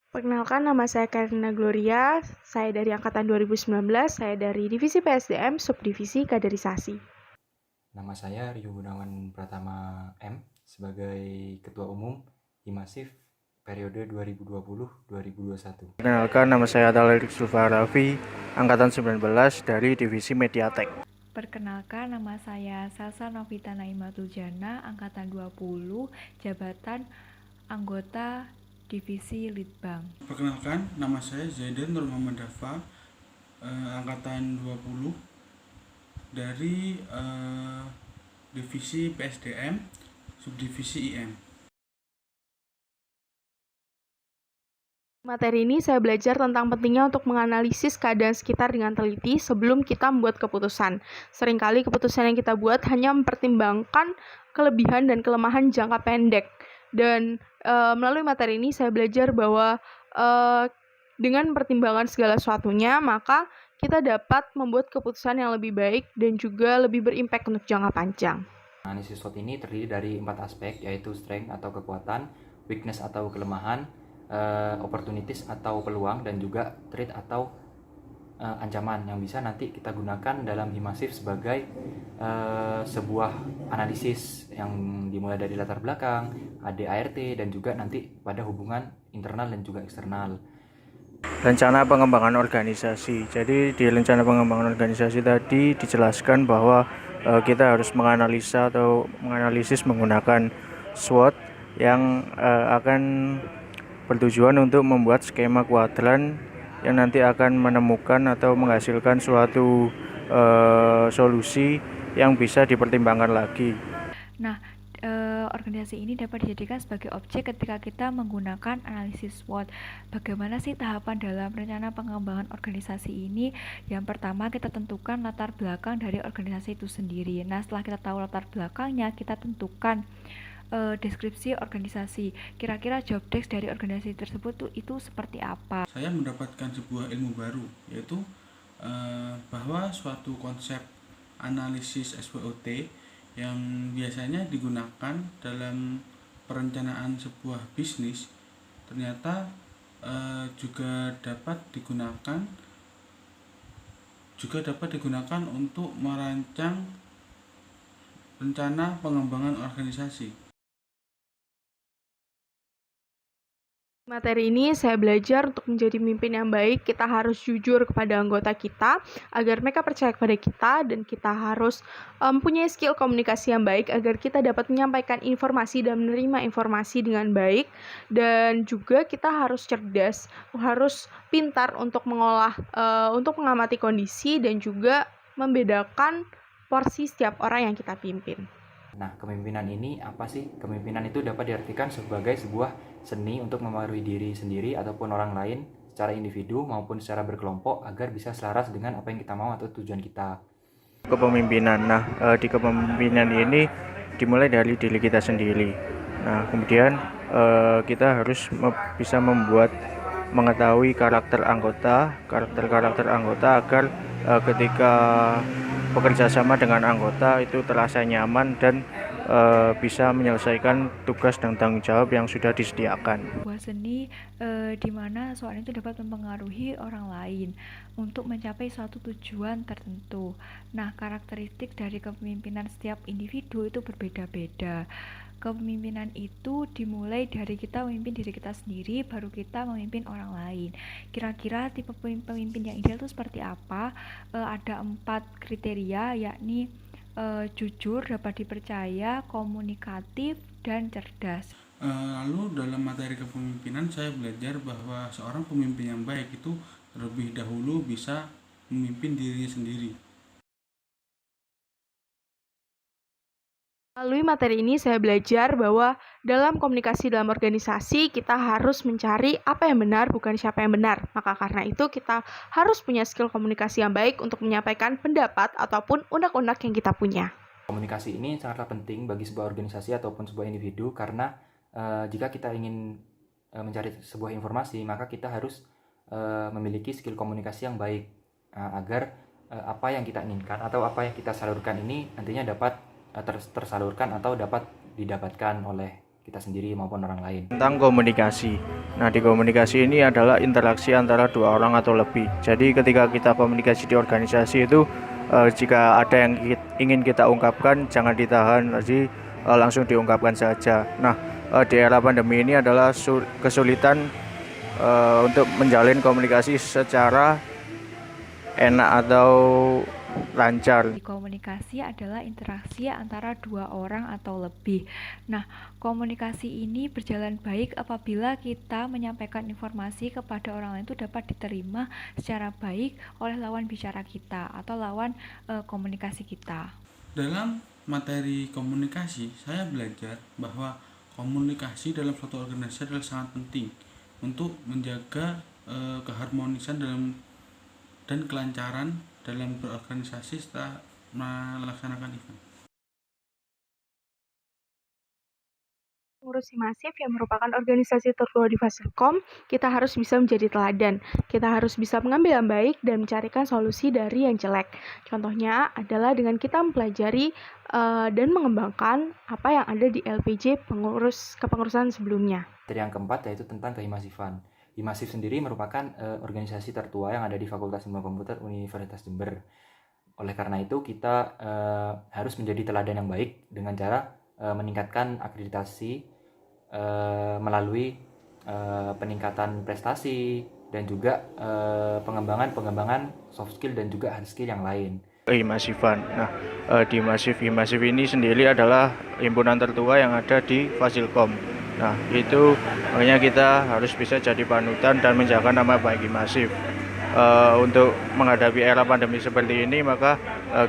Perkenalkan, nama saya Karina Gloria, saya dari Angkatan 2019, saya dari Divisi PSDM, Subdivisi Kaderisasi. Nama saya Rio Gunawan Pratama M sebagai Ketua Umum Himasif periode 2020-2021. Perkenalkan, nama saya Talerik Sulfarafi, Angkatan 19 dari Divisi Mediatek. Perkenalkan, nama saya Salsa Novita Naimatujana, Angkatan 20, Jabatan Anggota Divisi Litbang. Perkenalkan, nama saya Zaidan Nur Muhammad Dafa, Angkatan 20 dari Divisi PSDM, Subdivisi IM. Materi ini saya belajar tentang pentingnya untuk menganalisis keadaan sekitar dengan teliti sebelum kita membuat keputusan. Seringkali keputusan yang kita buat hanya mempertimbangkan kelebihan dan kelemahan jangka pendek. Dan melalui materi ini saya belajar bahwa dengan pertimbangan segala sesuatunya, maka kita dapat membuat keputusan yang lebih baik dan juga lebih berimpact untuk jangka panjang. Analisis SWOT ini terdiri dari 4 aspek, yaitu strength atau kekuatan, weakness atau kelemahan, opportunities atau peluang, dan juga threat atau ancaman yang bisa nanti kita gunakan dalam Himasif sebagai sebuah analisis yang dimulai dari latar belakang, ADART, dan juga nanti pada hubungan internal dan juga eksternal. Rencana pengembangan organisasi. Jadi di rencana pengembangan organisasi tadi dijelaskan bahwa kita harus menganalisa atau menganalisis menggunakan SWOT yang akan bertujuan untuk membuat skema kuadran yang nanti akan menemukan atau menghasilkan suatu solusi yang bisa dipertimbangkan lagi. Nah, organisasi ini dapat dijadikan sebagai objek ketika kita menggunakan analisis SWOT. Bagaimana sih tahapan dalam rencana pengembangan organisasi ini? Yang pertama, kita tentukan latar belakang dari organisasi itu sendiri. Nah, setelah kita tahu latar belakangnya, kita tentukan deskripsi organisasi. Kira-kira job desk dari organisasi tersebut itu seperti apa? Saya mendapatkan sebuah ilmu baru, yaitu bahwa suatu konsep analisis SWOT yang biasanya digunakan dalam perencanaan sebuah bisnis ternyata juga dapat digunakan untuk merancang rencana pengembangan organisasi. Materi ini saya belajar untuk menjadi pemimpin yang baik, kita harus jujur kepada anggota kita agar mereka percaya kepada kita, dan kita harus mempunyai skill komunikasi yang baik agar kita dapat menyampaikan informasi dan menerima informasi dengan baik. Dan juga kita harus cerdas, harus pintar untuk mengolah, untuk mengamati kondisi dan juga membedakan porsi setiap orang yang kita pimpin. Nah, kepemimpinan ini apa sih? Kepemimpinan itu dapat diartikan sebagai sebuah seni untuk memengaruhi diri sendiri ataupun orang lain secara individu maupun secara berkelompok agar bisa selaras dengan apa yang kita mau atau tujuan kita. Kepemimpinan. Nah, di kepemimpinan ini dimulai dari diri kita sendiri. Nah, kemudian kita harus bisa mengetahui karakter anggota agar ketika bekerja sama dengan anggota itu terasa nyaman dan bisa menyelesaikan tugas dan tanggung jawab yang sudah disediakan. Sebuah seni di mana soal itu dapat mempengaruhi orang lain untuk mencapai suatu tujuan tertentu. Nah, karakteristik dari kepemimpinan setiap individu itu berbeda-beda. Kepemimpinan itu dimulai dari kita memimpin diri kita sendiri, baru kita memimpin orang lain. Kira-kira tipe pemimpin yang ideal itu seperti apa? Ada 4 kriteria, yakni jujur, dapat dipercaya, komunikatif, dan cerdas. Lalu dalam materi kepemimpinan saya belajar bahwa seorang pemimpin yang baik itu terlebih dahulu bisa memimpin dirinya sendiri. Melalui materi ini saya belajar bahwa dalam komunikasi dalam organisasi kita harus mencari apa yang benar, bukan siapa yang benar. Maka karena itu kita harus punya skill komunikasi yang baik untuk menyampaikan pendapat ataupun unek-unek yang kita punya. Komunikasi ini sangatlah penting bagi sebuah organisasi ataupun sebuah individu karena jika kita ingin mencari sebuah informasi, maka kita harus memiliki skill komunikasi yang baik agar apa yang kita inginkan atau apa yang kita salurkan ini nantinya dapat tersalurkan atau dapat didapatkan oleh kita sendiri maupun orang lain. Tentang komunikasi. Nah, di komunikasi ini adalah interaksi antara dua orang atau lebih. Jadi ketika kita komunikasi di organisasi itu, jika ada yang ingin kita ungkapkan, jangan ditahan, jadi langsung diungkapkan saja. Nah, di era pandemi ini adalah kesulitan untuk menjalin komunikasi secara enak atau lancar. Komunikasi adalah interaksi antara dua orang atau lebih. Nah, komunikasi ini berjalan baik apabila kita menyampaikan informasi kepada orang lain itu dapat diterima secara baik oleh lawan bicara kita atau lawan komunikasi kita. Dalam materi komunikasi, saya belajar bahwa komunikasi dalam suatu organisasi adalah sangat penting untuk menjaga keharmonisan dan kelancaran dalam berorganisasi setelah melaksanakan event. Pengurus Himasif yang merupakan organisasi tertua di Fasilkom, kita harus bisa menjadi teladan. Kita harus bisa mengambil yang baik dan mencarikan solusi dari yang jelek. Contohnya adalah dengan kita mempelajari dan mengembangkan apa yang ada di LPJ kepengurusan sebelumnya. Yang keempat yaitu tentang kehimasifan. Himasif sendiri merupakan organisasi tertua yang ada di Fakultas Ilmu Komputer Universitas Jember. Oleh karena itu kita harus menjadi teladan yang baik dengan cara meningkatkan akreditasi melalui peningkatan prestasi dan juga pengembangan soft skill dan juga hard skill yang lain. Himasifan. Nah, di Himasif ini sendiri adalah himpunan tertua yang ada di Fasilkom. Nah, itu makanya kita harus bisa jadi panutan dan menjaga nama baik Himasif. Untuk menghadapi era pandemi seperti ini, maka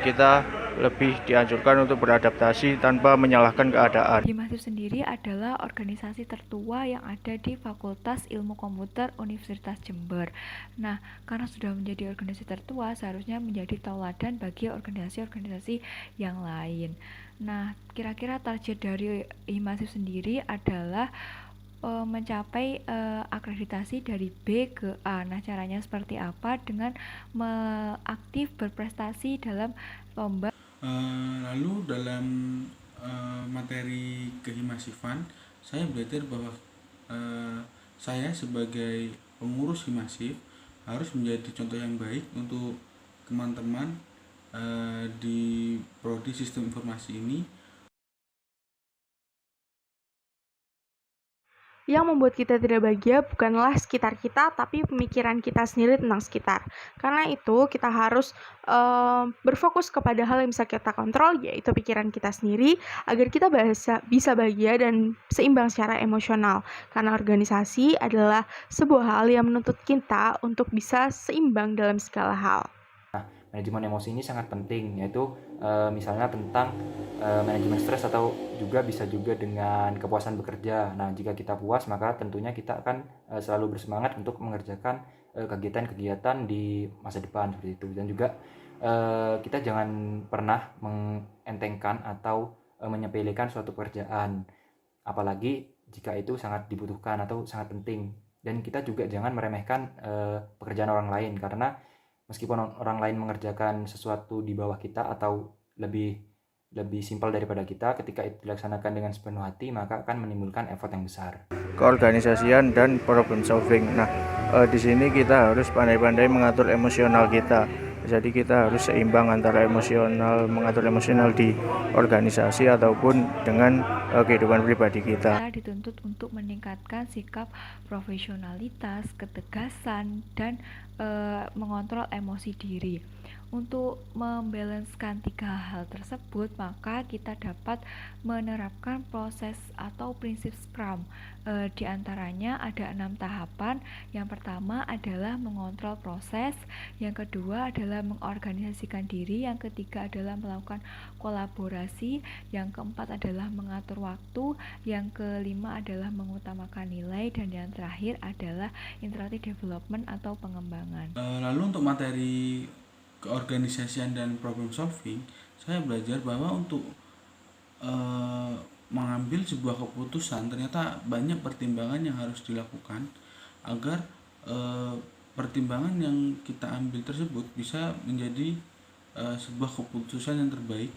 kita lebih dianjurkan untuk beradaptasi tanpa menyalahkan keadaan. Himasif sendiri adalah organisasi tertua yang ada di Fakultas Ilmu Komputer Universitas Jember. Nah, karena sudah menjadi organisasi tertua, seharusnya menjadi tauladan bagi organisasi-organisasi yang lain. Nah, kira-kira target dari Himasif sendiri adalah mencapai akreditasi dari B ke A. Nah, caranya seperti apa? Dengan aktif berprestasi dalam lomba. Lalu dalam materi kehimasifan, saya belajar bahwa saya sebagai pengurus himasif harus menjadi contoh yang baik untuk teman-teman di prodi sistem informasi ini. Yang membuat kita tidak bahagia bukanlah sekitar kita, tapi pemikiran kita sendiri tentang sekitar. Karena itu, kita harus berfokus kepada hal yang bisa kita kontrol, yaitu pikiran kita sendiri, agar kita bisa bahagia dan seimbang secara emosional. Karena organisasi adalah sebuah hal yang menuntut kita untuk bisa seimbang dalam segala hal. Manajemen emosi ini sangat penting, yaitu misalnya tentang manajemen stres atau juga bisa juga dengan kepuasan bekerja. Nah, jika kita puas, maka tentunya kita akan selalu bersemangat untuk mengerjakan kegiatan-kegiatan di masa depan seperti itu. Dan juga kita jangan pernah mengentengkan atau menyepelekan suatu pekerjaan, apalagi jika itu sangat dibutuhkan atau sangat penting. Dan kita juga jangan meremehkan pekerjaan orang lain, karena meskipun orang lain mengerjakan sesuatu di bawah kita atau lebih simpel daripada kita, ketika itu dilaksanakan dengan sepenuh hati, maka akan menimbulkan effort yang besar. Keorganisasian dan problem solving. Nah, di sini kita harus pandai-pandai mengatur emosional kita. Jadi kita harus seimbang antara mengatur emosional di organisasi ataupun dengan kehidupan pribadi kita. Kita dituntut untuk meningkatkan sikap profesionalitas, ketegasan, dan mengontrol emosi diri. Untuk membalanskan 3 hal tersebut, maka kita dapat menerapkan proses atau prinsip Scrum. Di antaranya ada 6 tahapan. Yang pertama adalah mengontrol proses, yang kedua adalah mengorganisasikan diri, yang ketiga adalah melakukan kolaborasi, yang keempat adalah mengatur waktu, yang kelima adalah mengutamakan nilai, dan yang terakhir adalah interactive development atau pengembangan. Lalu untuk materi keorganisasian dan problem solving, saya belajar bahwa untuk mengambil sebuah keputusan ternyata banyak pertimbangan yang harus dilakukan agar pertimbangan yang kita ambil tersebut bisa menjadi sebuah keputusan yang terbaik